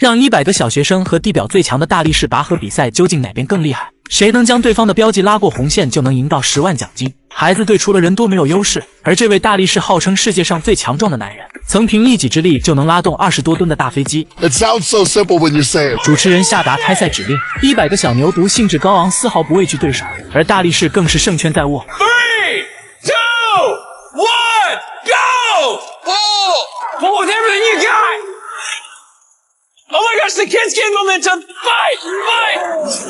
让100个小学生和地表最强的大力士拔河比赛，究竟哪边更厉害？谁能将对方的标记拉过红线，就能赢到10万奖金。孩子队除了人多没有优势，而这位大力士号称世界上最强壮的男人，曾凭一己之力就能拉动20多吨的大飞机。It sounds so simple when you say it. 主持人下达开赛指令，100个小牛犊兴致高昂，丝毫不畏惧对手，而大力士更是胜券在握。3, 2, 1, go! Pull with everything you got!Oh my gosh, the kids gained momentum! Fight!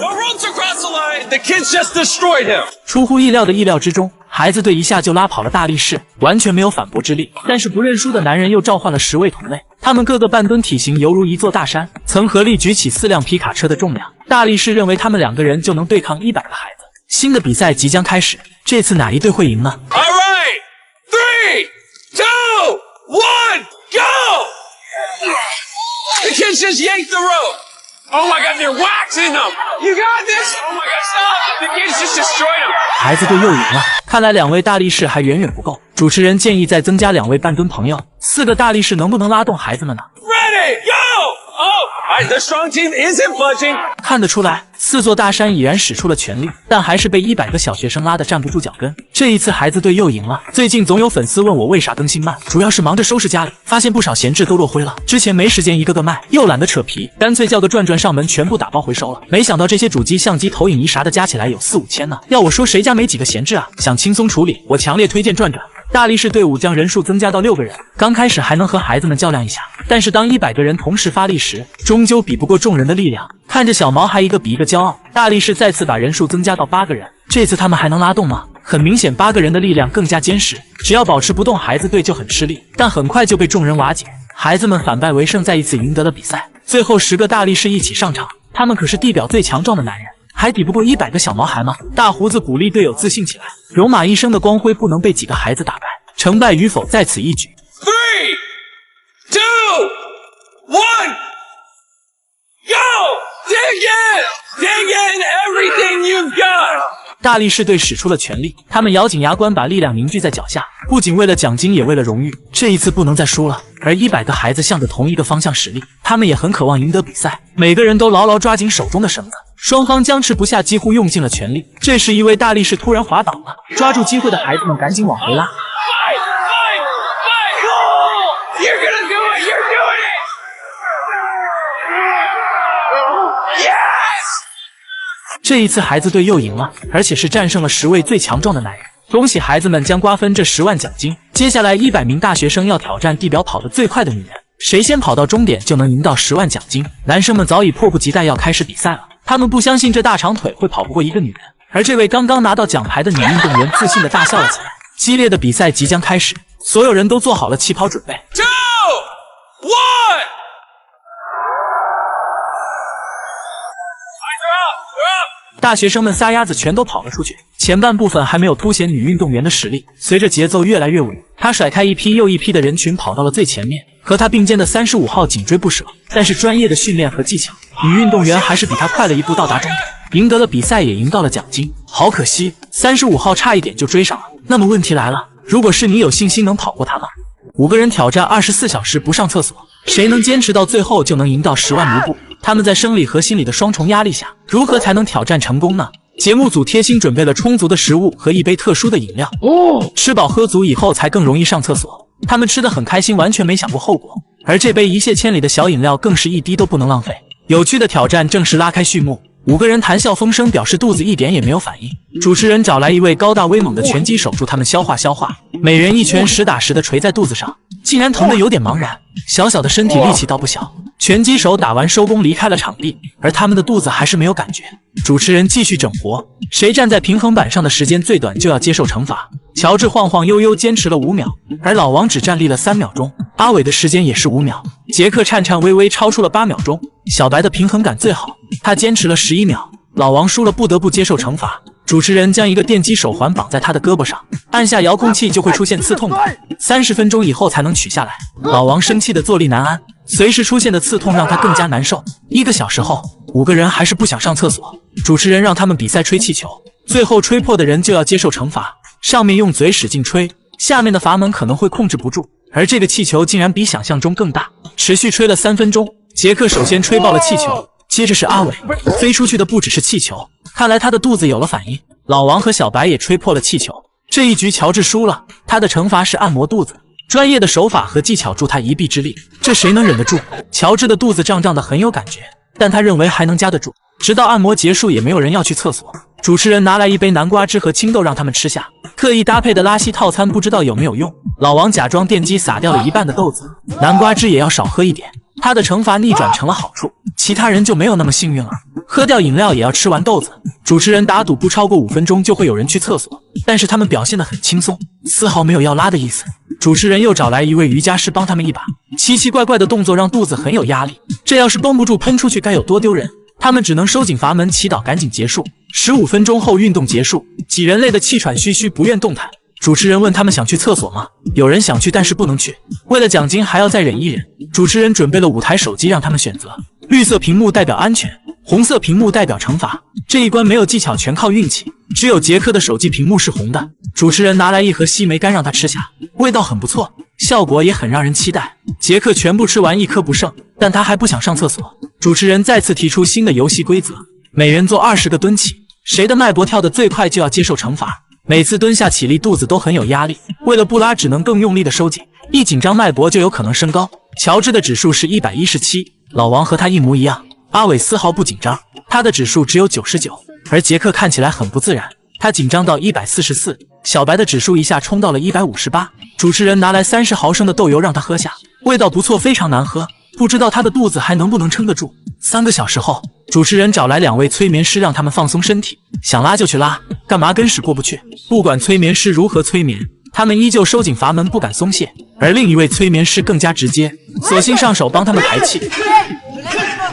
No runs across the line! The kids just destroyed him! 出乎意料的意料之中，孩子队一下就拉跑了大力士，完全没有反驳之力。但是不认输的男人又召唤了10位同类，他们个个半吨体型，犹如一座大山，曾合力举起4辆皮卡车的重量。大力士认为他们2个人就能对抗100个孩子。新的比赛即将开始，这次哪一队会赢呢 All right! 3, 2, 1, go!The kids just yanked the rope. Oh my god, they're waxing them. You got this? Oh my god, stop. The kids just destroyed them. 孩子队又赢了，看来2位大力士还远远不够。主持人建议再增加2位半吨朋友，4个大力士能不能拉动孩子们呢 Ready, go! Oh, the strong team isn't budging. 看得出来，4座大山已然使出了全力，但还是被100个小学生拉得站不住脚跟。这一次孩子队又赢了。最近总有粉丝问我为啥更新慢，主要是忙着收拾家里，发现不少闲置都落灰了，之前没时间一个个卖，又懒得扯皮，干脆叫个转转上门全部打包回收了。没想到这些主机、相机、投影仪啥的加起来有4、5千呢，要我说谁家没几个闲置啊？想轻松处理，我强烈推荐转转。大力士队伍将人数增加到6个人，刚开始还能和孩子们较量一下，但是当100个人同时发力时，终究比不过众人的力量。看着小毛孩一个比一个骄傲，大力士再次把人数增加到8个人，这次他们还能拉动吗？很明显8个人的力量更加坚实，只要保持不动，孩子队就很吃力，但很快就被众人瓦解。孩子们反败为胜，再一次赢得了比赛。最后10个大力士一起上场，他们可是地表最强壮的男人，还抵不过100个小毛孩吗？大胡子鼓励队友自信起来，戎马一生的光辉不能被几个孩子打败，成败与否在此一举。3, 2, 1, go! Dig in everything you've got! 大力士队使出了全力，他们咬紧牙关，把力量凝聚在脚下，不仅为了奖金，也为了荣誉。这一次不能再输了。而100个孩子向着同一个方向使力，他们也很渴望赢得比赛，每个人都牢牢抓紧手中的绳子。双方僵持不下，几乎用尽了全力。这时，一位大力士突然滑倒了，抓住机会的孩子们赶紧往回拉。You're gonna do it! You're doing it! Yes! 这一次孩子队又赢了，而且是战胜了10位最强壮的男人。恭喜孩子们将瓜分这10万奖金。接下来100名大学生要挑战地表跑得最快的女人，谁先跑到终点就能赢到10万奖金。男生们早已迫不及待要开始比赛了，他们不相信这大长腿会跑不过一个女人。而这位刚刚拿到奖牌的女运动员自信地大笑了起来。激烈的比赛即将开始，所有人都做好了起跑准备。2, 1! 大学生们撒丫子全都跑了出去，前半部分还没有凸显女运动员的实力。随着节奏越来越稳，她甩开一批又一批的人群，跑到了最前面，和她并肩的35号紧追不舍。但是专业的训练和技巧，女运动员还是比她快了一步到达终点，赢得了比赛，也赢到了奖金。好可惜，35号差一点就追上了。那么问题来了，如果是你，有信心能跑过她吗？5个人挑战24小时不上厕所，谁能坚持到最后就能赢到10万卢布。他们在生理和心理的双重压力下，如何才能挑战成功呢？节目组贴心准备了充足的食物和一杯特殊的饮料。吃饱喝足以后才更容易上厕所。他们吃得很开心，完全没想过后果。而这杯一泻千里的小饮料更是一滴都不能浪费。有趣的挑战正式拉开序幕。5个人谈笑风生，表示肚子一点也没有反应。主持人找来一位高大威猛的拳击手助他们消化，每人一拳实打实的捶在肚子上，竟然疼得有点茫然。小小的身体力气倒不小，拳击手打完收工离开了场地，而他们的肚子还是没有感觉。主持人继续整活，谁站在平衡板上的时间最短就要接受惩罚。乔治晃晃悠悠坚持了5秒，而老王只站立了3秒钟。阿伟的时间也是5秒，杰克颤颤巍巍超出了8秒钟。小白的平衡感最好，他坚持了11秒。老王输了，不得不接受惩罚。主持人将一个电击手环绑在他的胳膊上，按下遥控器就会出现刺痛感，30分钟以后才能取下来。老王生气的坐立难安，随时出现的刺痛让他更加难受。1个小时后，5个人还是不想上厕所。主持人让他们比赛吹气球，最后吹破的人就要接受惩罚。上面用嘴使劲吹，下面的阀门可能会控制不住，而这个气球竟然比想象中更大。持续吹了3分钟，杰克首先吹爆了气球，接着是阿伟，飞出去的不只是气球，看来他的肚子有了反应。老王和小白也吹破了气球。这一局乔治输了，他的惩罚是按摩肚子，专业的手法和技巧助他一臂之力，这谁能忍得住？乔治的肚子胀胀的很有感觉，但他认为还能夹得住。直到按摩结束，也没有人要去厕所。主持人拿来一杯南瓜汁和青豆让他们吃下，特意搭配的拉稀套餐不知道有没有用。老王假装电击撒掉了一半的豆子，南瓜汁也要少喝一点。他的惩罚逆转成了好处，其他人就没有那么幸运了。喝掉饮料也要吃完豆子。主持人打赌不超过5分钟就会有人去厕所，但是他们表现得很轻松，丝毫没有要拉的意思。主持人又找来一位瑜伽师帮他们一把，奇奇怪怪的动作让肚子很有压力，这要是绷不住喷出去该有多丢人。他们只能收紧阀门祈祷赶紧结束。15分钟后运动结束，几人累得气喘吁吁不愿动弹。主持人问他们想去厕所吗？有人想去但是不能去，为了奖金还要再忍一忍。主持人准备了5台手机让他们选择，绿色屏幕代表安全，红色屏幕代表惩罚。这一关没有技巧，全靠运气，只有杰克的手机屏幕是红的。主持人拿来一盒西梅干让他吃下，味道很不错，效果也很让人期待。杰克全部吃完一颗不剩，但他还不想上厕所。主持人再次提出新的游戏规则，每人做20个蹲起，谁的脉搏跳得最快就要接受惩罚。每次蹲下起立肚子都很有压力，为了不拉只能更用力的收紧，一紧张脉搏就有可能升高。乔治的指数是117，老王和他一模一样。阿伟丝毫不紧张，他的指数只有99，而杰克看起来很不自然，他紧张到144。小白的指数一下冲到了158。主持人拿来30毫升的豆油让他喝下，味道不错，非常难喝，不知道他的肚子还能不能撑得住。3个小时后，主持人找来2位催眠师让他们放松身体，想拉就去拉，干嘛跟屎过不去？不管催眠师如何催眠，他们依旧收紧阀门不敢松懈。而另一位催眠师更加直接，索性上手帮他们排气。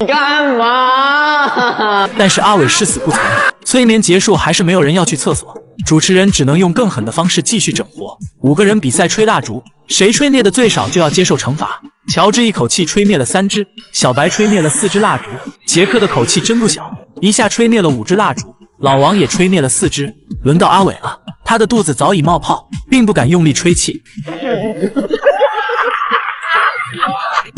干嘛？但是阿伟誓死不从，催眠结束还是没有人要去厕所，主持人只能用更狠的方式继续整活。5个人比赛吹蜡烛，谁吹灭的最少就要接受惩罚。乔治一口气吹灭了3支，小白吹灭了4支蜡烛，杰克的口气真不小，一下吹灭了5支蜡烛，老王也吹灭了4支。轮到阿伟了，他的肚子早已冒泡，并不敢用力吹气，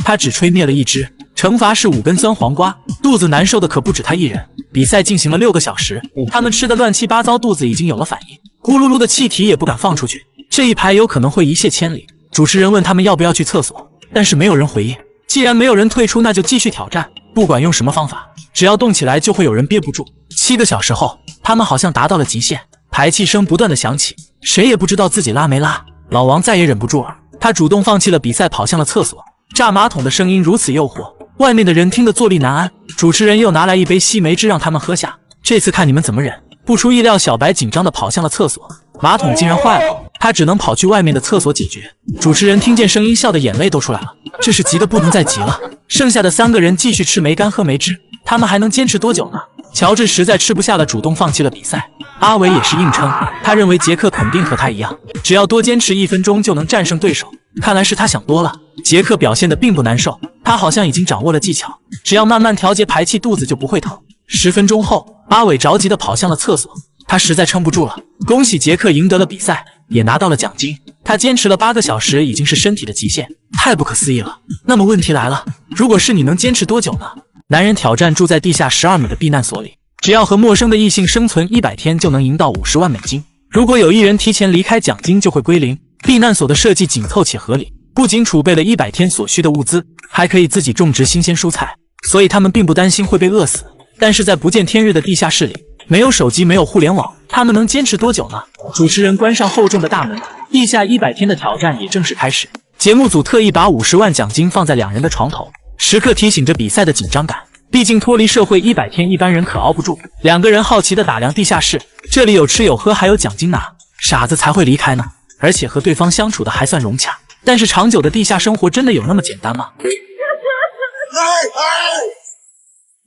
他只吹灭了1支。惩罚是5根酸黄瓜，肚子难受的可不止他一人。比赛进行了6个小时，他们吃的乱七八糟，肚子已经有了反应，咕噜噜的气体也不敢放出去，这一排有可能会一泻千里。主持人问他们要不要去厕所，但是没有人回应。既然没有人退出，那就继续挑战，不管用什么方法，只要动起来就会有人憋不住。7个小时后，他们好像达到了极限，排气声不断的响起，谁也不知道自己拉没拉。老王再也忍不住了，他主动放弃了比赛，跑向了厕所。炸马桶的声音如此诱惑，外面的人听得坐立难安。主持人又拿来一杯西梅汁让他们喝下，这次看你们怎么忍。不出意料，小白紧张地跑向了厕所，马桶竟然坏了，他只能跑去外面的厕所解决。主持人听见声音，笑得眼泪都出来了，这是急得不能再急了。剩下的3个人继续吃梅干喝梅汁，他们还能坚持多久呢？乔治实在吃不下了，主动放弃了比赛。阿伟也是硬撑，他认为杰克肯定和他一样，只要多坚持1分钟就能战胜对手。看来是他想多了。杰克表现得并不难受，他好像已经掌握了技巧，只要慢慢调节排气，肚子就不会疼。10分钟后，阿伟着急地跑向了厕所，他实在撑不住了。恭喜杰克赢得了比赛，也拿到了奖金。他坚持了8个小时，已经是身体的极限，太不可思议了。那么问题来了，如果是你，能坚持多久呢？男人挑战住在地下12米的避难所里，只要和陌生的异性生存100天就能赢到50万美金。如果有1人提前离开，奖金就会归零。避难所的设计紧凑且合理，不仅储备了100天所需的物资，还可以自己种植新鲜蔬菜，所以他们并不担心会被饿死。但是在不见天日的地下室里，没有手机，没有互联网，他们能坚持多久呢？主持人关上厚重的大门，地下100天的挑战也正式开始。节目组特意把50万奖金放在2人的床头，时刻提醒着比赛的紧张感。毕竟脱离社会100天，一般人可熬不住。2个人好奇地打量地下室，这里有吃有喝，还有奖金拿，傻子才会离开呢。而且和对方相处的还算融洽。但是长久的地下生活真的有那么简单吗？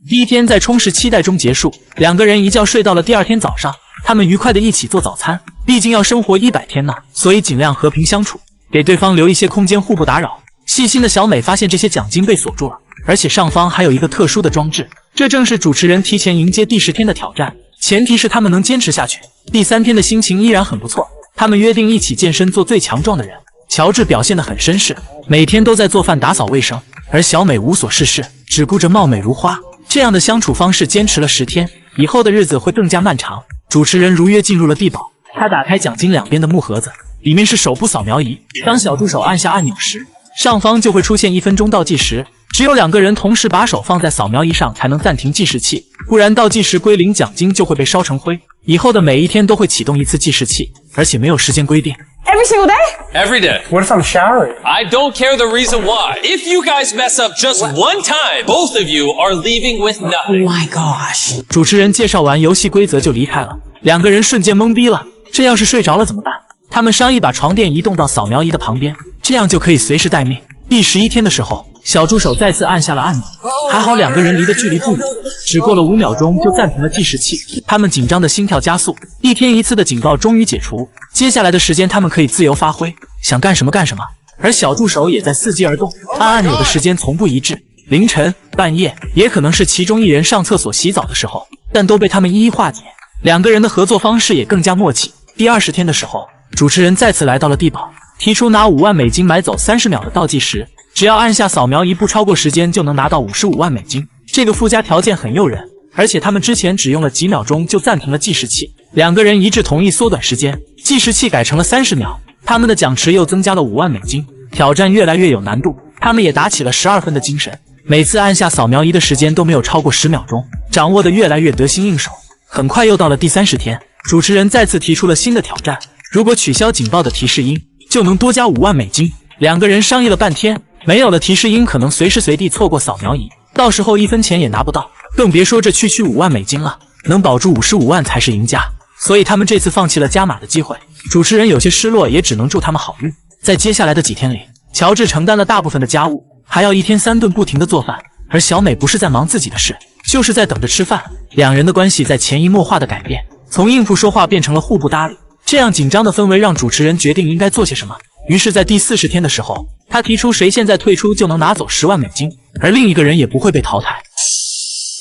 第一天在充实期待中结束，2个人一觉睡到了第2天早上。他们愉快地一起做早餐，毕竟要生活100天呢，所以尽量和平相处，给对方留一些空间，互不打扰。细心的小美发现这些奖金被锁住了，而且上方还有一个特殊的装置，这正是主持人提前迎接第10天的挑战，前提是他们能坚持下去。第3天的心情依然很不错，他们约定一起健身，做最强壮的人。乔治表现得很绅士，每天都在做饭打扫卫生，而小美无所事事，只顾着貌美如花。这样的相处方式坚持了10天，以后的日子会更加漫长。主持人如约进入了地堡，他打开奖金两边的木盒子，里面是手部扫描仪。当小助手按下按钮时，上方就会出现1分钟倒计时。只有2个人同时把手放在扫描仪上才能暂停计时器，不然倒计时归零，奖金就会被烧成灰。以后的每一天都会启动一次计时器，而且没有时间规定。Every single day? Every day. What if I'm showering? I don't care the reason why. If you guys mess up just one time, both of you are leaving with nothing. Oh my gosh. 主持人介绍完游戏规则就离开了，2个人瞬间懵逼了。这要是睡着了怎么办？他们商议把床垫移动到扫描仪的旁边，这样就可以随时待命。第11天的时候，小助手再次按下了按钮，还好2个人离的距离不远，只过了5秒钟就暂停了计时器。他们紧张的心跳加速，1天1次的警告终于解除，接下来的时间他们可以自由发挥，想干什么干什么。而小助手也在伺机而动，按按钮的时间从不一致，凌晨、半夜，也可能是其中一人上厕所洗澡的时候，但都被他们一一化解。2个人的合作方式也更加默契。第20天的时候，主持人再次来到了地堡，提出拿5万美金买走30秒的倒计时，只要按下扫描仪不超过时间就能拿到55万美金。这个附加条件很诱人，而且他们之前只用了几秒钟就暂停了计时器。2个人一致同意缩短时间，计时器改成了30秒，他们的奖池又增加了5万美金。挑战越来越有难度，他们也打起了12分的精神，每次按下扫描仪的时间都没有超过10秒钟，掌握的越来越得心应手。很快又到了第30天，主持人再次提出了新的挑战，如果取消警报的提示音，就能多加5万美金。2个人商议了半天，没有了提示音可能随时随地错过扫描仪，到时候1分钱也拿不到，更别说这区区5万美金了，能保住55万才是赢家。所以他们这次放弃了加码的机会。主持人有些失落，也只能祝他们好运。在接下来的几天里，乔治承担了大部分的家务，还要1天3顿不停地做饭，而小美不是在忙自己的事，就是在等着吃饭。2人的关系在潜移默化的改变，从应付说话变成了互不搭理。这样紧张的氛围让主持人决定应该做些什么。于是在第40天的时候，他提出谁现在退出就能拿走10万美金，而另一个人也不会被淘汰。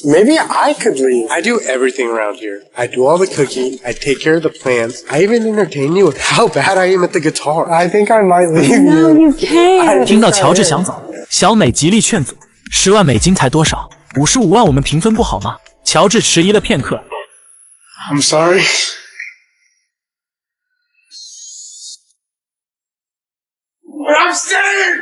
Maybe I could leave. I do everything around here. I do all the cooking. I take care of the plants. I even entertain you with how bad I am at the guitar. I think I might leave No, you. you can't. 听到乔治想走，小美极力劝阻。10万美金才多少？55万我们平分不好吗？乔治迟疑了片刻。I'm sorry. But I'm staying!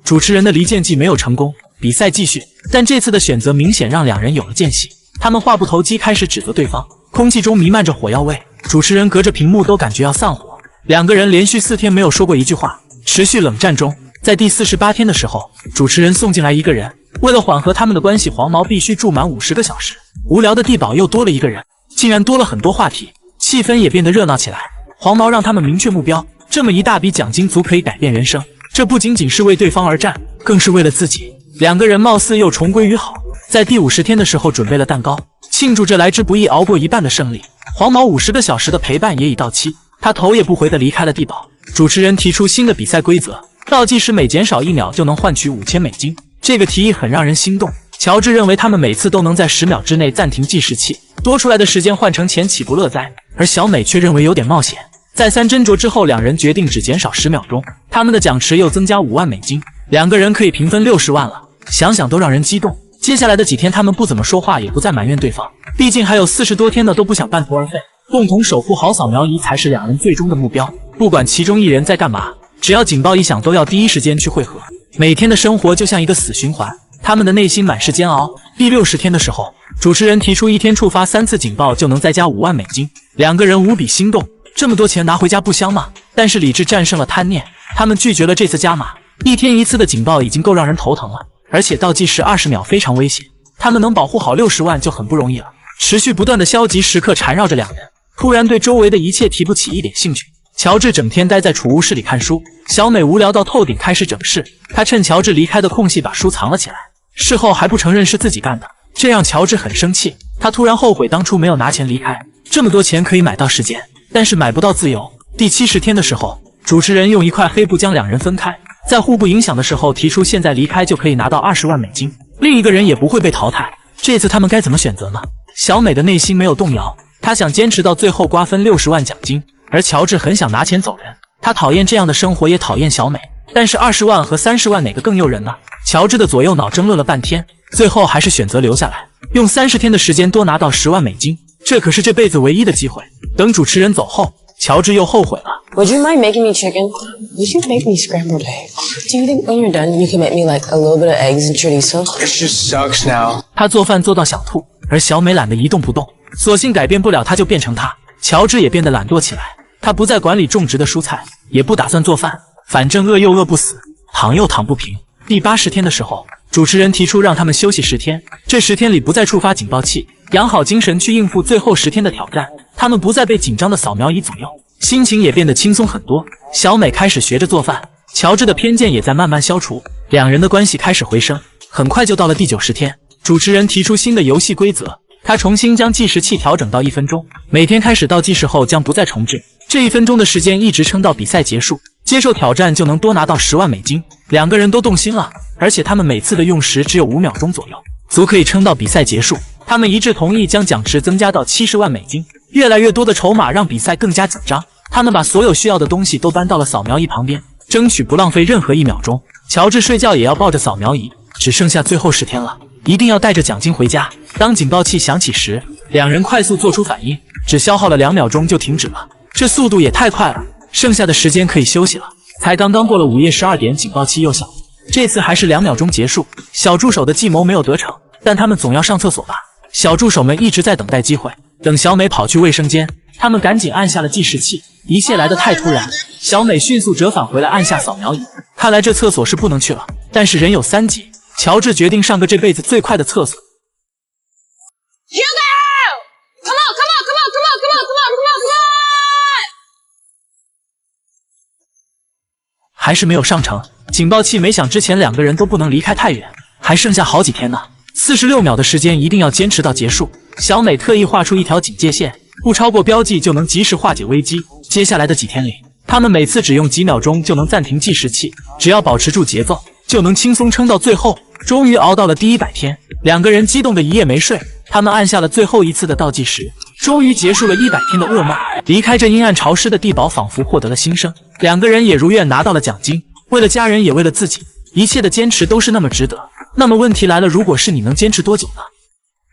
主持人的离间计没有成功，比赛继续，但这次的选择明显让2人有了间隙。他们话不投机，开始指责对方，空气中弥漫着火药味。主持人隔着屏幕都感觉要散伙。2个人连续4天没有说过一句话，持续冷战中。在第48天的时候，主持人送进来1个人，为了缓和他们的关系，黄毛必须住满50个小时。无聊的地堡又多了1个人，竟然多了很多话题，气氛也变得热闹起来。黄毛让他们明确目标，这么一大笔奖金足可以改变人生。这不仅仅是为对方而战，更是为了自己。2个人貌似又重归于好，在第50天的时候准备了蛋糕，庆祝这来之不易熬过一半的胜利。黄毛50个小时的陪伴也已到期，他头也不回地离开了地堡。主持人提出新的比赛规则，倒计时每减少1秒就能换取5000美金。这个提议很让人心动。乔治认为他们每次都能在10秒之内暂停计时器，多出来的时间换成钱岂不乐哉？而小美却认为有点冒险。再三斟酌之后，2人决定只减少10秒钟，他们的奖池又增加5万美金，2个人可以平分60万了。想想都让人激动。接下来的几天，他们不怎么说话，也不再埋怨对方，毕竟还有40多天呢，都不想半途而废。共同守护好扫描仪才是2人最终的目标。不管其中一人在干嘛，只要警报一响，都要第一时间去汇合。每天的生活就像一个死循环，他们的内心满是煎熬。第60天的时候，主持人提出1天触发3次警报就能再加5万美金，2个人无比心动。这么多钱拿回家不香吗？但是理智战胜了贪念，他们拒绝了这次加码。1天1次的警报已经够让人头疼了，而且倒计时20秒非常危险，他们能保护好60万就很不容易了。持续不断的消极时刻缠绕着2人，突然对周围的一切提不起一点兴趣。乔治整天待在储物室里看书，小美无聊到透顶，开始整事。她趁乔治离开的空隙把书藏了起来，事后还不承认是自己干的，这让乔治很生气。他突然后悔当初没有拿钱离开，这么多钱可以买到时间，但是买不到自由。第70天的时候，主持人用一块黑布将2人分开，在互不影响的时候提出现在离开就可以拿到20万美金，另一个人也不会被淘汰。这次他们该怎么选择呢？小美的内心没有动摇，她想坚持到最后瓜分60万奖金，而乔治很想拿钱走人。他讨厌这样的生活，也讨厌小美。但是20万和30万哪个更诱人呢？乔治的左右脑争论了半天，最后还是选择留下来，用30天的时间多拿到10万美金，这可是这辈子唯一的机会。等主持人走后，乔治又后悔了。Would you mind making me chicken? Would you make me scrambled eggs? Do you think when you're done, you can make me like a little bit of eggs and chorizo? It just sucks now. 他做饭做到想吐，而小美懒得一动不动，索性改变不了他就变成他。乔治也变得懒惰起来，他不再管理种植的蔬菜，也不打算做饭，反正饿又饿不死，躺又躺不平。第80天的时候，主持人提出让他们休息10天，这10天里不再触发警报器，养好精神去应付最后10天的挑战。他们不再被紧张的扫描仪左右，心情也变得轻松很多。小美开始学着做饭，乔治的偏见也在慢慢消除，两人的关系开始回升。很快就到了第90天，主持人提出新的游戏规则，他重新将计时器调整到1分钟，每天开始倒计时后将不再重置，这1分钟的时间一直撑到比赛结束，接受挑战就能多拿到10万美金。两个人都动心了，而且他们每次的用时只有5秒钟左右，足可以撑到比赛结束。他们一致同意将奖池增加到70万美金，越来越多的筹码让比赛更加紧张。他们把所有需要的东西都搬到了扫描仪旁边，争取不浪费任何1秒钟。乔治睡觉也要抱着扫描仪，只剩下最后10天了，一定要带着奖金回家。当警报器响起时，两人快速做出反应，只消耗了2秒钟就停止了，这速度也太快了。剩下的时间可以休息了。才刚刚过了午夜12点，警报器又响，这次还是2秒钟结束。小助手的计谋没有得逞，但他们总要上厕所吧。小助手们一直在等待机会，等小美跑去卫生间，他们赶紧按下了计时器。一切来得太突然，小美迅速折返回来，按下扫描仪。看来这厕所是不能去了，但是人有3急，乔治决定上个这辈子最快的厕所。Hugo! Come on, come on, come on, come on, come on, come on, come on, come on! 还是没有上成，警报器没响之前两个人都不能离开太远，还剩下好几天呢。46秒的时间一定要坚持到结束。小美特意画出一条警戒线，不超过标记就能及时化解危机。接下来的几天里，他们每次只用几秒钟就能暂停计时器，只要保持住节奏，就能轻松撑到最后。终于熬到了第100天，两个人激动的一夜没睡。他们按下了最后一次的倒计时，终于结束了100天的噩梦。离开这阴暗潮湿的地堡，仿佛获得了新生。两个人也如愿拿到了奖金，为了家人也为了自己，一切的坚持都是那么值得。那么问题来了，如果是你，能坚持多久呢？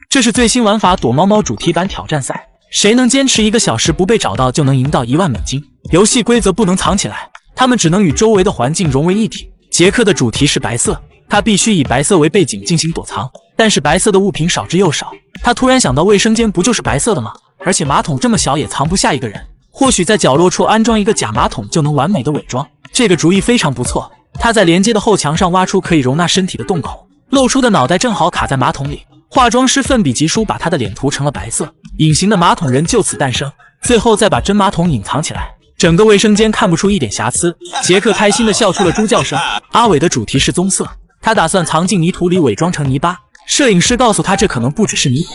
这是最新玩法躲猫猫主题版挑战赛，谁能坚持1个小时不被找到，就能赢到1万美金。游戏规则不能藏起来，他们只能与周围的环境融为一体。杰克的主题是白色，他必须以白色为背景进行躲藏，但是白色的物品少之又少。他突然想到，卫生间不就是白色的吗？而且马桶这么小也藏不下一个人，或许在角落处安装一个假马桶就能完美的伪装。这个主意非常不错。他在连接的后墙上挖出可以容纳身体的洞口，露出的脑袋正好卡在马桶里。化妆师奋笔疾书把他的脸涂成了白色，隐形的马桶人就此诞生。最后再把真马桶隐藏起来，整个卫生间看不出一点瑕疵。杰克开心地笑出了猪叫声。阿伟的主题是棕色，他打算藏进泥土里，伪装成泥巴。摄影师告诉他，这可能不只是泥土。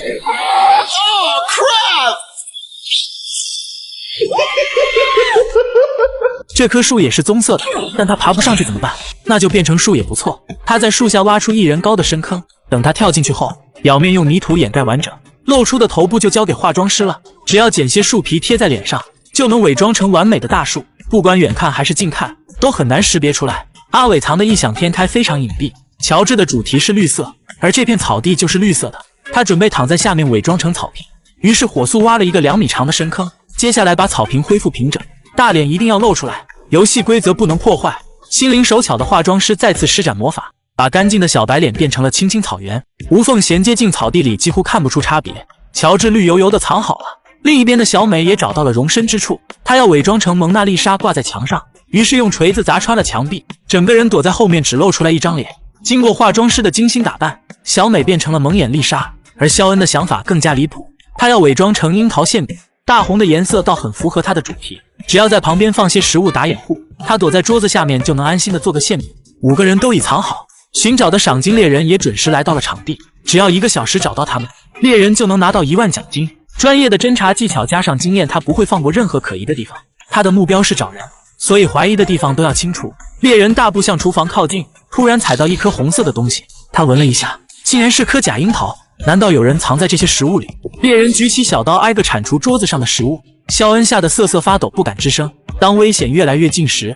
这棵树也是棕色的，但他爬不上去怎么办？那就变成树也不错。他在树下挖出1人高的深坑，等他跳进去后，表面用泥土掩盖完整，露出的头部就交给化妆师了。只要剪些树皮贴在脸上，就能伪装成完美的大树。不管远看还是近看，都很难识别出来。阿伟藏的异想天开非常隐蔽。乔治的主题是绿色，而这片草地就是绿色的。他准备躺在下面伪装成草坪，于是火速挖了一个2米长的深坑，接下来把草坪恢复平整，大脸一定要露出来。游戏规则不能破坏。心灵手巧的化妆师再次施展魔法，把干净的小白脸变成了青青草原，无缝衔接进草地里，几乎看不出差别。乔治绿油油的藏好了，另一边的小美也找到了容身之处，她要伪装成蒙娜丽莎挂在墙上，于是用锤子砸穿了墙壁，整个人躲在后面，只露出来一张脸。经过化妆师的精心打扮，小美变成了蒙眼丽莎。而肖恩的想法更加离谱，他要伪装成樱桃馅饼，大红的颜色倒很符合他的主题，只要在旁边放些食物打掩护，他躲在桌子下面就能安心的做个馅饼。5个人都已藏好，寻找的赏金猎人也准时来到了场地，只要1个小时找到他们，猎人就能拿到1万奖金。专业的侦查技巧加上经验，他不会放过任何可疑的地方。他的目标是找人，所以怀疑的地方都要清除。猎人大步向厨房靠近，突然踩到一颗红色的东西，他闻了一下，竟然是颗假樱桃。难道有人藏在这些食物里？猎人举起小刀挨个铲除桌子上的食物。肖恩吓得瑟瑟发抖，不敢吱声。当危险越来越近时，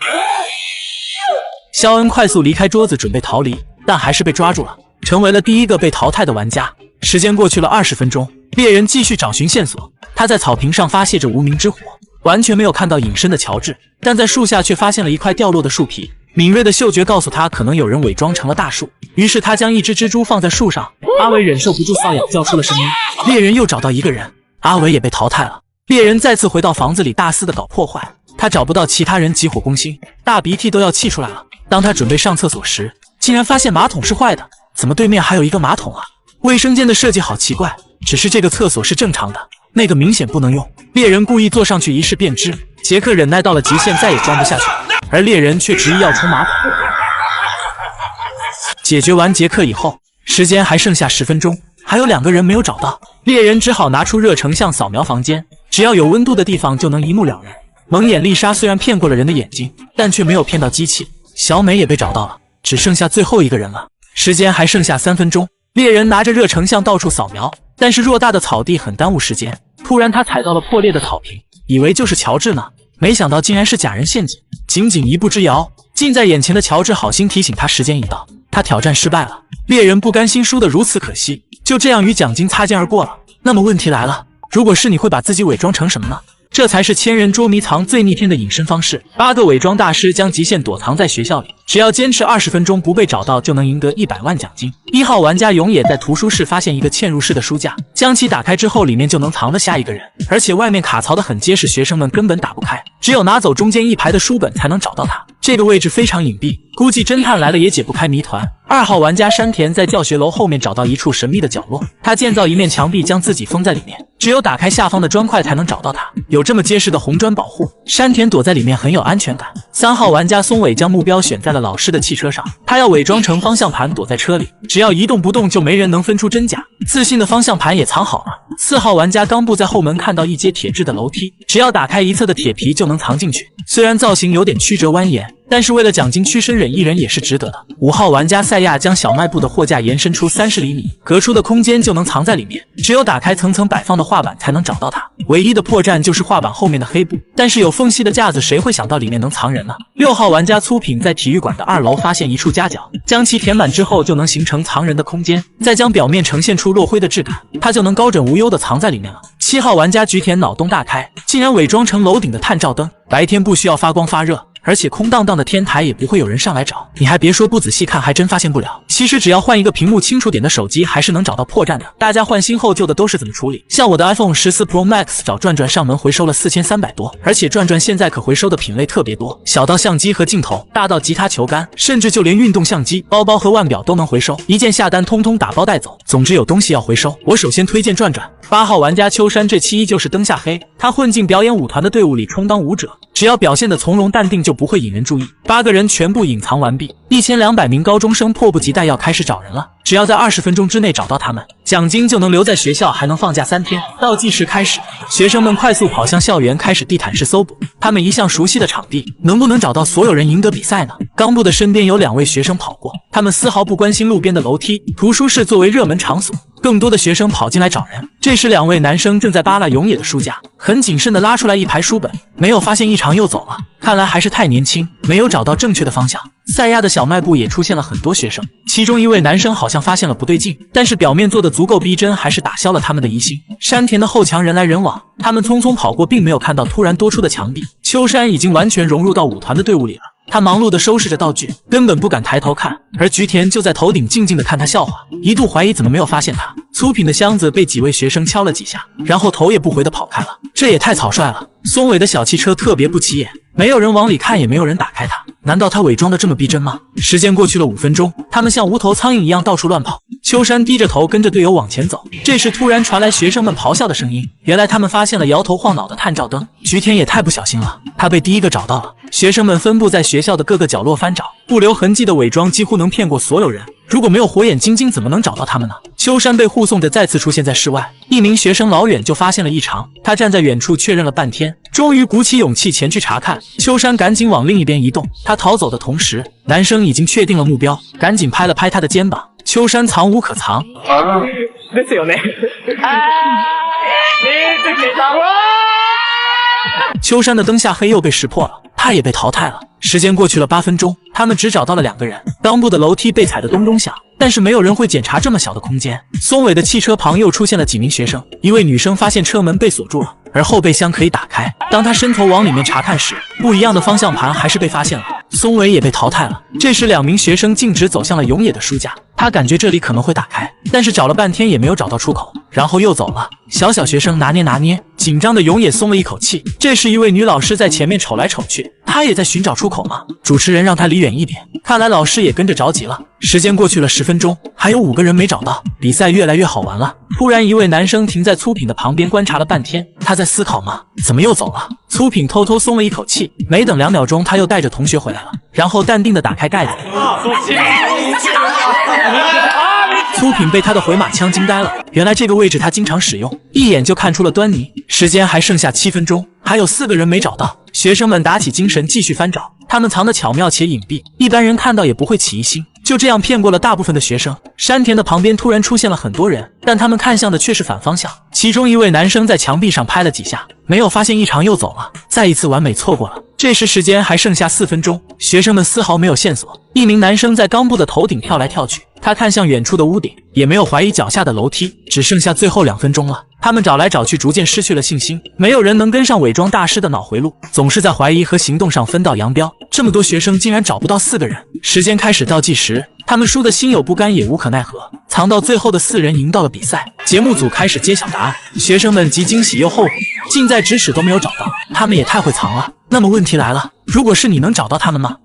肖恩快速离开桌子准备逃离，但还是被抓住了，成为了第一个被淘汰的玩家。时间过去了20分钟，猎人继续找寻线索。他在草坪上发泄着无名之火，完全没有看到隐身的乔治，但在树下却发现了一块掉落的树皮。敏锐的嗅觉告诉他，可能有人伪装成了大树。于是他将一只蜘蛛放在树上。阿伟忍受不住瘙痒，叫出了声音。猎人又找到一个人，阿伟也被淘汰了。猎人再次回到房子里，大肆的搞破坏。他找不到其他人，急火攻心，大鼻涕都要气出来了。当他准备上厕所时，竟然发现马桶是坏的。怎么对面还有一个马桶啊？卫生间的设计好奇怪，只是这个厕所是正常的，那个明显不能用。猎人故意坐上去一试便知，杰克忍耐到了极限，再也装不下去，而猎人却执意要冲马桶。解决完杰克以后，时间还剩下10分钟，还有2个人没有找到。猎人只好拿出热成像扫描房间，只要有温度的地方就能一目了然。蒙眼丽莎虽然骗过了人的眼睛，但却没有骗到机器。小美也被找到了，只剩下最后一个人了。时间还剩下3分钟，猎人拿着热成像到处扫描，但是偌大的草地很耽误时间。突然他踩到了破裂的草坪，以为就是乔治呢，没想到竟然是假人陷阱。仅仅一步之遥，近在眼前的乔治好心提醒他时间已到，他挑战失败了。猎人不甘心输得如此可惜，就这样与奖金擦肩而过了。那么问题来了，如果是你会把自己伪装成什么呢？这才是千人捉迷藏最逆天的隐身方式。8个伪装大师将极限躲藏在学校里，只要坚持20分钟不被找到，就能赢得100万奖金。1号玩家永野在图书室发现一个嵌入式的书架，将其打开之后，里面就能藏得下一个人，而且外面卡槽的很结实，学生们根本打不开，只有拿走中间一排的书本才能找到它。这个位置非常隐蔽，估计侦探来了也解不开谜团。2号玩家山田在教学楼后面找到一处神秘的角落，他建造一面墙壁将自己封在里面，只有打开下方的砖块才能找到它。有这么结实的红砖保护，山田躲在里面很有安全感。3号玩家松尾将目标选在了老师的汽车上，他要伪装成方向盘躲在车里，只要一动不动就没人能分出真假。自信的方向盘也藏好了。4号玩家刚步在后门看到一阶铁质的楼梯，只要打开一侧的铁皮就能藏进去，虽然造型有点曲折蜿蜒，但是为了奖金屈身忍一忍也是值得的。5号玩家赛亚将小卖部的货架延伸出30厘米，隔出的空间就能藏在里面，只有打开层层摆放的画板才能找到它。唯一的破绽就是画板后面的黑布，但是有缝隙的架子谁会想到里面能藏人呢？6号玩家粗品在体育馆的2楼发现一处夹角，将其填满之后就能形成藏人的空间，再将表面呈现出落灰的质感，它就能高枕无忧地藏在里面了。7号玩家菊田脑洞大开，竟然伪装成楼顶的探照灯，白天不需要发光发热，而且空荡荡的天台也不会有人上来找。你还别说，不仔细看还真发现不了。其实只要换一个屏幕清楚点的手机，还是能找到破绽的。大家换新后旧的都是怎么处理？像我的 iPhone 14 Pro Max 找转转上门回收了4300多，而且转转现在可回收的品类特别多，小到相机和镜头，大到吉他球杆，甚至就连运动相机、包包和腕表都能回收，一键下单通通打包带走。总之有东西要回收。我首先推荐转转。8号玩家秋山这期依旧是灯下黑，他混进表演舞团的队伍里充当舞者，只要表现得从容淡定就不会引人注意。8个人全部隐藏完毕，1200名高中生迫不及待要开始找人了。只要在20分钟之内找到他们，奖金就能留在学校，还能放假3天。倒计时开始，学生们快速跑向校园，开始地毯式搜捕。他们一向熟悉的场地，能不能找到所有人赢得比赛呢？冈部的身边有2位学生跑过，他们丝毫不关心路边的楼梯。图书室作为热门场所，更多的学生跑进来找人。这时2位男生正在扒拉永野的书架，很谨慎地拉出来一排书本，没有发现异常又走了。看来还是太年轻，没有找到正确的方向。赛亚的小卖部也出现了很多学生，其中一位男生好像发现了不对劲，但是表面做的足够逼真，还是打消了他们的疑心。山田的后墙人来人往，他们匆匆跑过，并没有看到突然多出的墙壁。秋山已经完全融入到舞团的队伍里了，他忙碌地收拾着道具，根本不敢抬头看，而菊田就在头顶静静地看他笑话，一度怀疑怎么没有发现他。粗品的箱子被几位学生敲了几下，然后头也不回地跑开了，这也太草率了。松尾的小汽车特别不起眼，没有人往里看，也没有人打开它，难道他伪装得这么逼真吗？时间过去了5分钟，他们像无头苍蝇一样到处乱跑。秋山低着头跟着队友往前走，这时突然传来学生们咆哮的声音，原来他们发现了摇头晃脑的探照灯。菊田也太不小心了，他被第一个找到了。学生们分布在学校的各个角落翻找，不留痕迹的伪装几乎能骗过所有人，如果没有火眼金睛，怎么能找到他们呢？秋山被护送着再次出现在室外，一名学生老远就发现了异常，他站在远处确认了半天，终于鼓起勇气前去查看。秋山赶紧往另一边移动，他逃走的同时，男生已经确定了目标，赶紧拍了拍他的肩膀。秋山藏无可藏。秋山的灯下黑又被识破了，他也被淘汰了。时间过去了8分钟，他们只找到了2个人。冈部的楼梯被踩得咚咚响，但是没有人会检查这么小的空间。松尾的汽车旁又出现了几名学生，一位女生发现车门被锁住了，而后备箱可以打开。当她伸头往里面查看时，不一样的方向盘还是被发现了。松尾也被淘汰了。这时2名学生径直走向了永野的书架，他感觉这里可能会打开，但是找了半天也没有找到出口，然后又走了。小学生拿捏，紧张的永野松了一口气。这时一位女老师在前面瞅来瞅去，她也在寻找出口吗？主持人让她离远一点，看来老师也跟着着急了。时间过去了10分钟，还有5个人没找到，比赛越来越好玩了。突然一位男生停在粗品的旁边观察了半天，他在思考吗？怎么又走了？粗品偷偷松了一口气，没等2秒钟他又带着同学回来了，然后淡定地打开盖子。粗品被他的回马枪惊呆了，原来这个位置他经常使用，一眼就看出了端倪。时间还剩下7分钟，还有4个人没找到。学生们打起精神继续翻找，他们藏得巧妙且隐蔽，一般人看到也不会起疑心。就这样骗过了大部分的学生。山田的旁边突然出现了很多人，但他们看向的却是反方向。其中一位男生在墙壁上拍了几下，没有发现异常又走了，再一次完美错过了。这时时间还剩下4分钟，学生们丝毫没有线索。一名男生在冈部的头顶跳来跳去，他看向远处的屋顶，也没有怀疑脚下的楼梯。只剩下最后2分钟了，他们找来找去，逐渐失去了信心。没有人能跟上伪装大师的脑回路，总是在怀疑和行动上分道扬镳。这么多学生竟然找不到4个人。时间开始倒计时，他们输得心有不甘也无可奈何，藏到最后的4人赢到了比赛。节目组开始揭晓答案，学生们既惊喜又后悔，近在咫尺都没有找到，他们也太会藏了。那么问题来了，如果是你能找到他们吗？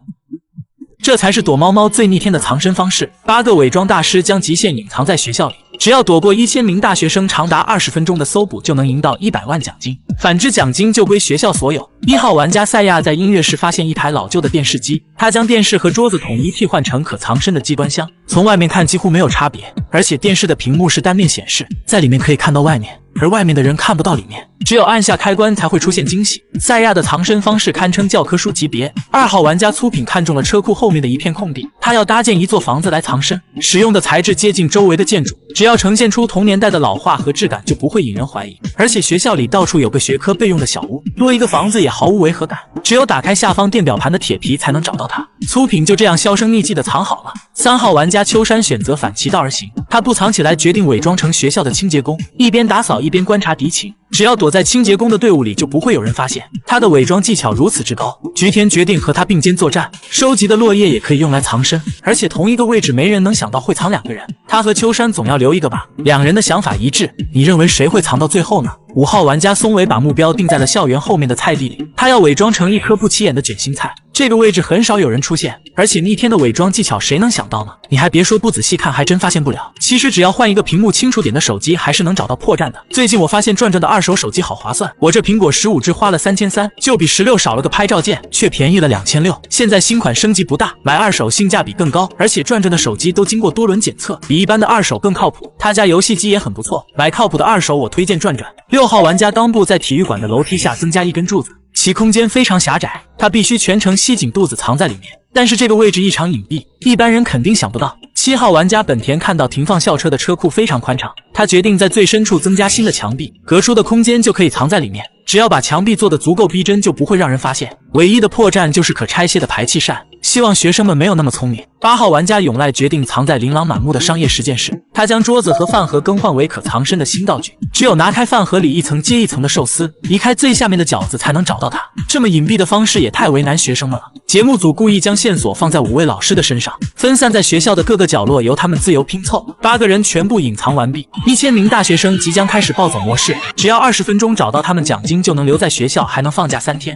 这才是躲猫猫最逆天的藏身方式。8个伪装大师将极限隐藏在学校里，只要躲过1000名大学生长达20分钟的搜捕，就能赢到100万奖金，反之奖金就归学校所有。1号玩家赛亚在音乐室发现一台老旧的电视机，他将电视和桌子统一替换成可藏身的机关箱，从外面看几乎没有差别，而且电视的屏幕是单面显示，在里面可以看到外面，而外面的人看不到里面，只有按下开关才会出现惊喜。赛亚的藏身方式堪称教科书级别。2号玩家粗品看中了车库后面的一片空地，他要搭建一座房子来藏身，使用的材质接近周围的建筑，只要呈现出同年代的老化和质感，就不会引人怀疑。而且学校里到处有个学科备用的小屋，多一个房子也毫无违和感，只有打开下方电表盘的铁皮才能找到它。粗品就这样销声匿迹的藏好了。3号玩家秋山选择反其道而行，他不藏起来，决定伪装成学校的清洁工，一边打扫一边观察敌情，只要躲在清洁工的队伍里就不会有人发现。他的伪装技巧如此之高，菊田决定和他并肩作战。收集的落叶也可以用来藏身，而且同一个位置没人能想到会藏2个人，他和秋山总要留一个吧。2人的想法一致，你认为谁会藏到最后呢？5号玩家松尾把目标定在了校园后面的菜地里，他要伪装成一颗不起眼的卷心菜。这个位置很少有人出现，而且逆天的伪装技巧谁能想到呢？你还别说，不仔细看还真发现不了。其实只要换一个屏幕清楚点的手机，还是能找到破绽的。最近我发现转转的2手手机好划算，我这苹果15支花了3300，就比16少了个拍照键，却便宜了2600。现在新款升级不大，买2手性价比更高，而且转转的手机都经过多轮检测，比一般的2手更靠谱。他家游戏机也很不错，买靠谱的2手我推荐转转。6号玩家冈部在体育馆的楼梯下增加一根柱子，其空间非常狭窄，他必须全程吸紧肚子藏在里面，但是这个位置异常隐蔽，一般人肯定想不到。7号玩家本田看到停放校车的车库非常宽敞，他决定在最深处增加新的墙壁，隔出的空间就可以藏在里面，只要把墙壁做得足够逼真，就不会让人发现。唯一的破绽就是可拆卸的排气扇，希望学生们没有那么聪明。8号玩家永濑决定藏在琳琅满目的商业实践室，他将桌子和饭盒更换为可藏身的新道具，只有拿开饭盒里一层接一层的寿司，离开最下面的饺子才能找到它。这么隐蔽的方式也太为难学生们了。节目组故意将线索放在5位老师的身上，分散在学校的各个角落，由他们自由拼凑。8个人全部隐藏完毕，1000名大学生即将开始暴走模式，只要20分钟找到他们，奖金就能留在学校，还能放假3天。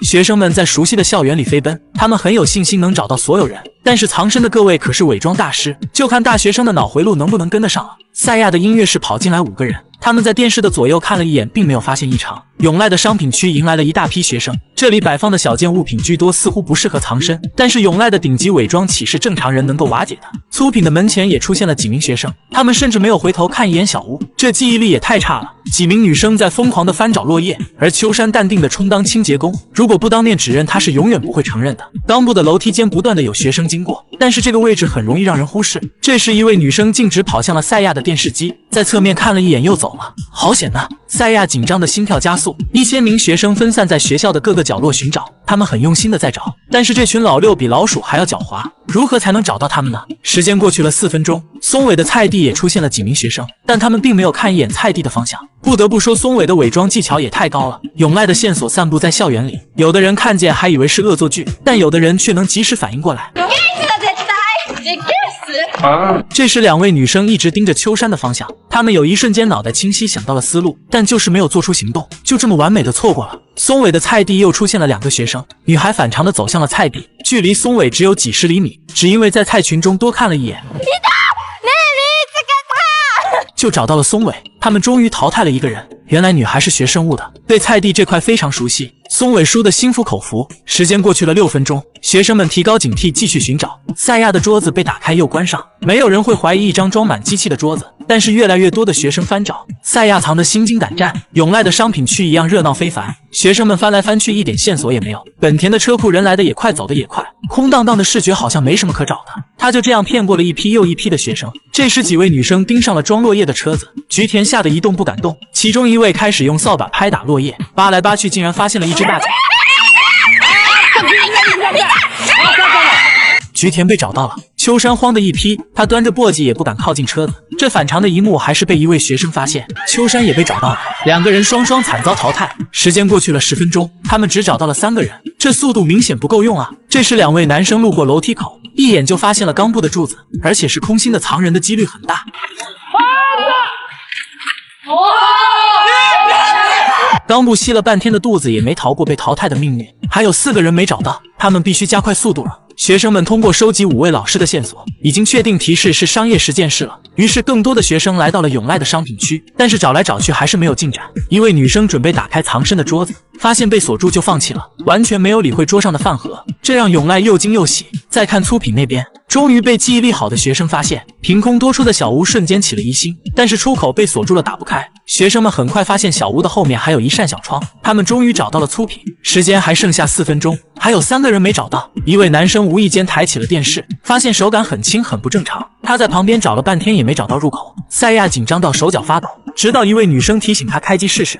学生们在熟悉的校园里飞奔，他们很有信心能找到所有人，但是藏身的各位可是伪装大师，就看大学生的脑回路能不能跟得上了。赛亚的音乐室跑进来5个人，他们在电视的左右看了一眼，并没有发现异常。永濑的商品区迎来了一大批学生，这里摆放的小件物品居多，似乎不适合藏身。但是永濑的顶级伪装岂是正常人能够瓦解的？粗品的门前也出现了几名学生，他们甚至没有回头看一眼小屋，这记忆力也太差了。几名女生在疯狂地翻找落叶，而秋山淡定地充当清洁工，如果不当面指认，他是永远不会承认的。冈部的楼梯间不断地有学生经过，但是这个位置很容易让人忽视。这时一位女生径直跑向了赛亚的电视机，在侧面看了一眼又走了。好险呐！赛亚紧张的心跳加速，1000名学生分散在学校的各个角落寻找，他们很用心的在找，但是这群老六比老鼠还要狡猾，如何才能找到他们呢？时间过去了4分钟，松尾的菜地也出现了几名学生，但他们并没有看一眼菜地的方向。不得不说，松尾的伪装技巧也太高了。永濑的线索散布在校园里，有的人看见还以为是恶作剧，但有的人却能及时反应过来。这时2位女生一直盯着秋山的方向，她们有一瞬间脑袋清晰，想到了思路，但就是没有做出行动，就这么完美的错过了。松尾的菜地又出现了2个学生，女孩反常的走向了菜地，距离松尾只有几十厘米，只因为在菜群中多看了一眼，就找到了松尾。他们终于淘汰了一个人，原来女孩是学生物的，对菜地这块非常熟悉。松尾输得心服口服。时间过去了6分钟，学生们提高警惕，继续寻找。赛亚的桌子被打开又关上，没有人会怀疑一张装满机器的桌子，但是越来越多的学生翻找，赛亚藏得心惊胆战。永濑的商品区一样热闹非凡，学生们翻来翻去，一点线索也没有。本田的车库人来的也快，走的也快，空荡荡的视觉好像没什么可找的。他就这样骗过了一批又一批的学生。这时几位女生盯上了装落叶的车子，菊田吓得一动不敢动，其中一位开始用扫把拍打落叶，扒来扒去，竟然发现了一只大脚。菊田被找到了，秋山慌的一批，他端着簸箕也不敢靠近车子。这反常的一幕还是被一位学生发现，秋山也被找到了，2个人双双惨遭淘汰。时间过去了10分钟，他们只找到了3个人，这速度明显不够用啊！这时2位男生路过楼梯口，一眼就发现了冈部的柱子，而且是空心的，藏人的几率很大。冈部吸了半天的肚子也没逃过被淘汰的命运，还有4个人没找到，他们必须加快速度了。学生们通过收集5位老师的线索，已经确定提示是商业实验室了。于是更多的学生来到了永濑的商品区，但是找来找去还是没有进展。一位女生准备打开藏身的桌子，发现被锁住就放弃了，完全没有理会桌上的饭盒，这让永濑又惊又喜。再看粗品那边，终于被记忆力好的学生发现，凭空多出的小屋瞬间起了疑心，但是出口被锁住了，打不开。学生们很快发现小屋的后面还有一扇小窗，他们终于找到了粗品。时间还剩下4分钟，还有3个人没找到。一位男生无意间抬起了电视，发现手感很轻，很不正常。他在旁边找了半天也没找到入口。赛亚紧张到手脚发抖，直到一位女生提醒他开机试试。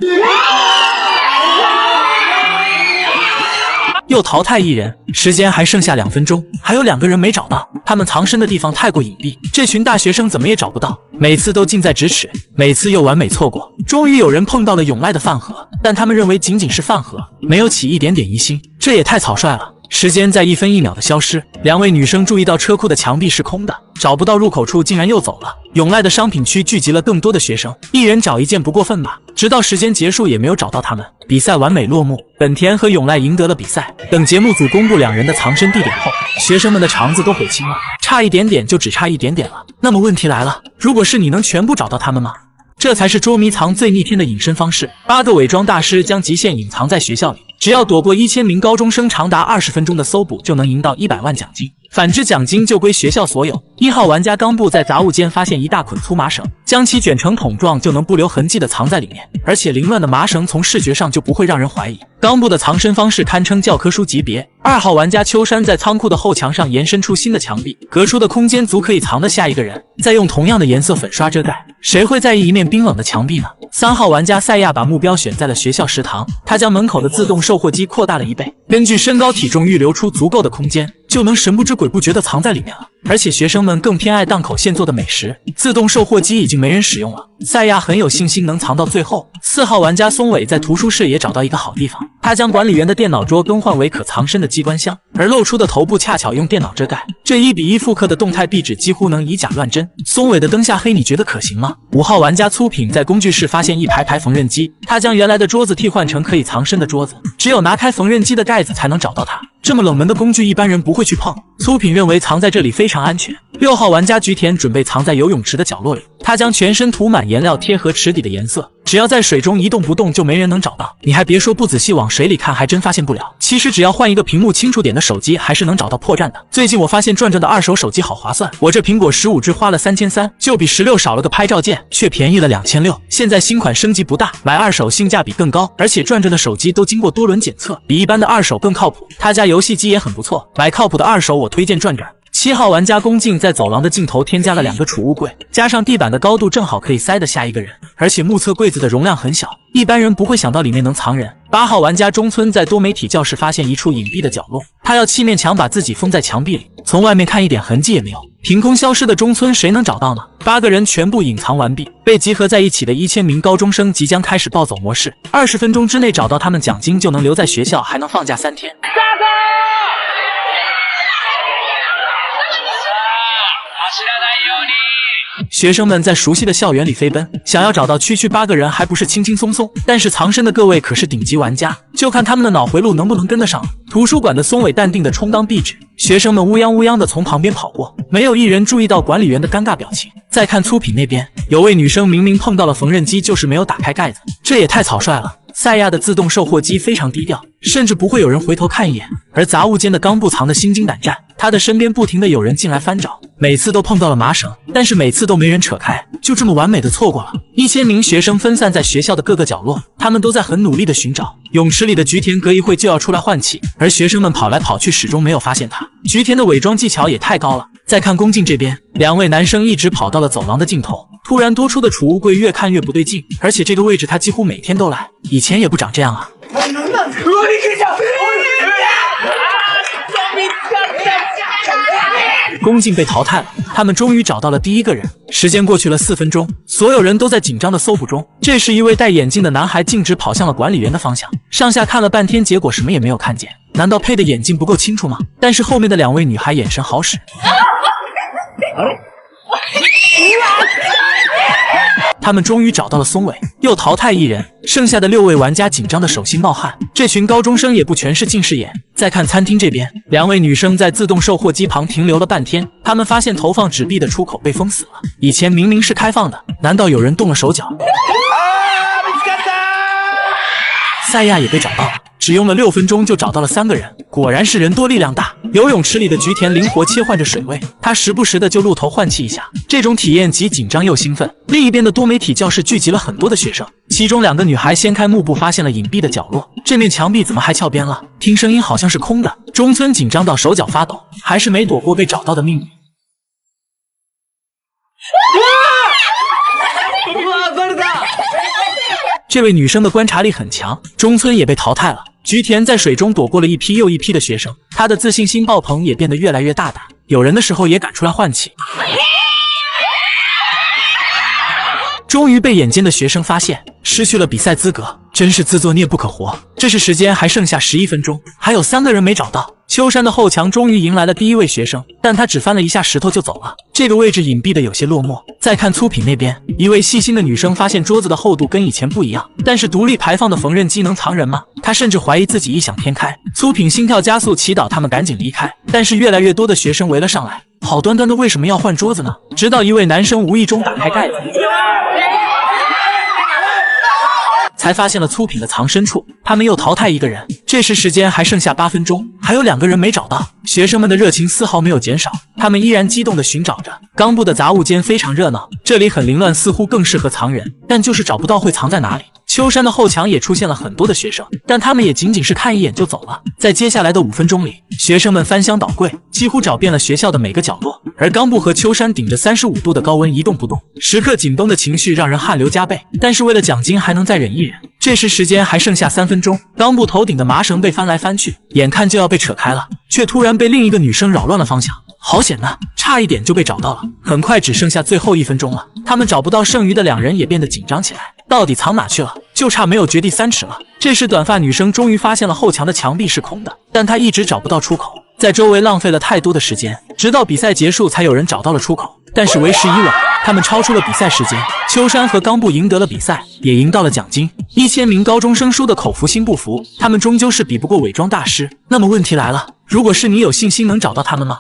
又淘汰1人，时间还剩下2分钟，还有2个人没找到，他们藏身的地方太过隐蔽，这群大学生怎么也找不到，每次都近在咫尺，每次又完美错过。终于有人碰到了永濑的饭盒，但他们认为仅仅是饭盒，没有起一点点疑心，这也太草率了。时间在1分1秒的消失，2位女生注意到车库的墙壁是空的，找不到入口处，竟然又走了。永濑的商品区聚集了更多的学生，一人找一件不过分吧。直到时间结束也没有找到他们，比赛完美落幕，本田和永濑赢得了比赛。等节目组公布2人的藏身地点后，学生们的肠子都悔青了，差一点点就只差一点点了。那么问题来了，如果是你，能全部找到他们吗？这才是捉迷藏最逆天的隐身方式。8个伪装大师将极限隐藏在学校里，只要躲过1000名高中生长达20分钟的搜捕，就能赢到100万奖金。反之，奖金就归学校所有。1号玩家冈部在杂物间发现一大捆粗麻绳，将其卷成筒状，就能不留痕迹的藏在里面，而且凌乱的麻绳从视觉上就不会让人怀疑。冈部的藏身方式堪称教科书级别。2号玩家秋山在仓库的后墙上延伸出新的墙壁，隔出的空间足可以藏得下一个人，再用同样的颜色粉刷遮盖，谁会在意一面冰冷的墙壁呢？3号玩家赛亚把目标选在了学校食堂，他将门口的自动售货机扩大了1倍，根据身高体重预留出足够的空间，就能神不知鬼不觉地藏在里面了。而且学生们更偏爱档口现做的美食，自动售货机已经没人使用了，赛亚很有信心能藏到最后。4号玩家松尾在图书室也找到一个好地方，他将管理员的电脑桌更换为可藏身的机关箱，而露出的头部恰巧用电脑遮盖，这1比1复刻的动态壁纸几乎能以假乱真。松尾的灯下黑你觉得可行吗？5号玩家粗品在工具室发现一排排缝纫机，他将原来的桌子替换成可以藏身的桌子，只有拿开缝纫机的盖子才能找到它。这么冷门的工具一般人不会去碰，粗品认为藏在这里非常安全。6号玩家菊田准备藏在游泳池的角落里，他将全身涂满颜料贴合池底的颜色，只要在水中一动不动，就没人能找到。你还别说，不仔细往水里看，还真发现不了。其实只要换一个屏幕清楚点的手机，还是能找到破绽的。最近我发现转转的二手手机好划算，我这苹果15只花了3300，就比16少了个拍照键，却便宜了2600。现在新款升级不大，买二手性价比更高，而且转转的手机都经过多轮检测，比一般的二手更靠谱。他家游戏机也很不错，买靠谱的二手我推荐转转。7号玩家龚静在走廊的尽头添加了2个储物柜，加上地板的高度正好可以塞得下一个人，而且目测柜子的容量很小，一般人不会想到里面能藏人。8号玩家中村在多媒体教室发现一处隐蔽的角落，他要砌面墙把自己封在墙壁里，从外面看一点痕迹也没有。凭空消失的中村谁能找到呢？8个人全部隐藏完毕，被集合在一起的1000名高中生即将开始暴走模式，20分钟之内找到他们，奖金就能留在学校，还能放假3天。学生们在熟悉的校园里飞奔，想要找到区区8个人还不是轻轻松松，但是藏身的各位可是顶级玩家，就看他们的脑回路能不能跟得上了。图书馆的松尾淡定地充当壁纸，学生们乌泱乌泱地从旁边跑过，没有一人注意到管理员的尴尬表情。再看粗品那边，有位女生明明碰到了缝纫机，就是没有打开盖子，这也太草率了。赛亚的自动售货机非常低调，甚至不会有人回头看一眼，而杂物间的冈部藏得心惊胆战，他的身边不停地有人进来翻找，每次都碰到了麻绳，但是每次都没人扯开，就这么完美的错过了。1000名学生分散在学校的各个角落，他们都在很努力地寻找。泳池里的菊田隔一会就要出来换气，而学生们跑来跑去，始终没有发现他。菊田的伪装技巧也太高了。再看宫静这边，2位男生一直跑到了走廊的尽头，突然多出的储物柜越看越不对劲，而且这个位置他几乎每天都来，以前也不长这样啊。宫静被淘汰了，他们终于找到了第1个人。时间过去了4分钟，所有人都在紧张的搜捕中。这时，一位戴眼镜的男孩径直跑向了管理员的方向，上下看了半天，结果什么也没有看见。难道配的眼镜不够清楚吗？但是后面的2位女孩眼神好使。他们终于找到了松尾，又淘汰1人，剩下的6位玩家紧张的手心冒汗。这群高中生也不全是近视眼。再看餐厅这边，2位女生在自动售货机旁停留了半天，她们发现投放纸币的出口被封死了，以前明明是开放的，难道有人动了手脚？赛亚也被找到了，只用了6分钟就找到了3个人，果然是人多力量大。游泳池里的菊田灵活切换着水位，他时不时的就露头换气一下，这种体验既紧张又兴奋。另一边的多媒体教室聚集了很多的学生，其中2个女孩掀开幕布，发现了隐蔽的角落，这面墙壁怎么还翘边了？听声音好像是空的。中村紧张到手脚发抖，还是没躲过被找到的命运。这位女生的观察力很强，中村也被淘汰了。菊田在水中躲过了一批又一批的学生，他的自信心爆棚，也变得越来越大胆，有人的时候也敢出来换气。终于被眼尖的学生发现，失去了比赛资格，真是自作孽不可活。这时时间还剩下11分钟，还有3个人没找到。秋山的后墙终于迎来了第1位学生，但他只翻了一下石头就走了，这个位置隐蔽的有些落寞。再看粗品那边，一位细心的女生发现桌子的厚度跟以前不一样，但是独立排放的缝纫机能藏人吗？她甚至怀疑自己异想天开。粗品心跳加速，祈祷他们赶紧离开，但是越来越多的学生围了上来，好端端的为什么要换桌子呢？直到一位男生无意中打开盖子，才发现了粗品的藏身处，他们又淘汰1个人。这时时间还剩下8分钟，还有2个人没找到。学生们的热情丝毫没有减少，他们依然激动地寻找着。冈部的杂物间非常热闹，这里很凌乱，似乎更适合藏人，但就是找不到会藏在哪里。秋山的后墙也出现了很多的学生，但他们也仅仅是看一眼就走了。在接下来的5分钟里，学生们翻箱倒柜，几乎找遍了学校的每个角落，而冈部和秋山顶着35度的高温一动不动，时刻紧绷的情绪让人汗流浃背，但是为了奖金还能再忍一忍。这时时间还剩下3分钟，冈部头顶的麻绳被翻来翻去，眼看就要被扯开了，却突然被另一个女生扰乱了方向。好险呐，差一点就被找到了。很快只剩下最后1分钟了，他们找不到剩余的2人也变得紧张起来，到底藏哪去了？就差没有掘地3尺了。这时短发女生终于发现了后墙的墙壁是空的，但她一直找不到出口，在周围浪费了太多的时间，直到比赛结束才有人找到了出口，但是为时已晚，他们超出了比赛时间。秋山和冈部赢得了比赛，也赢到了奖金。1000名高中生输的口服心不服，他们终究是比不过伪装大师。那么问题来了，如果是你，有信心能找到他们吗？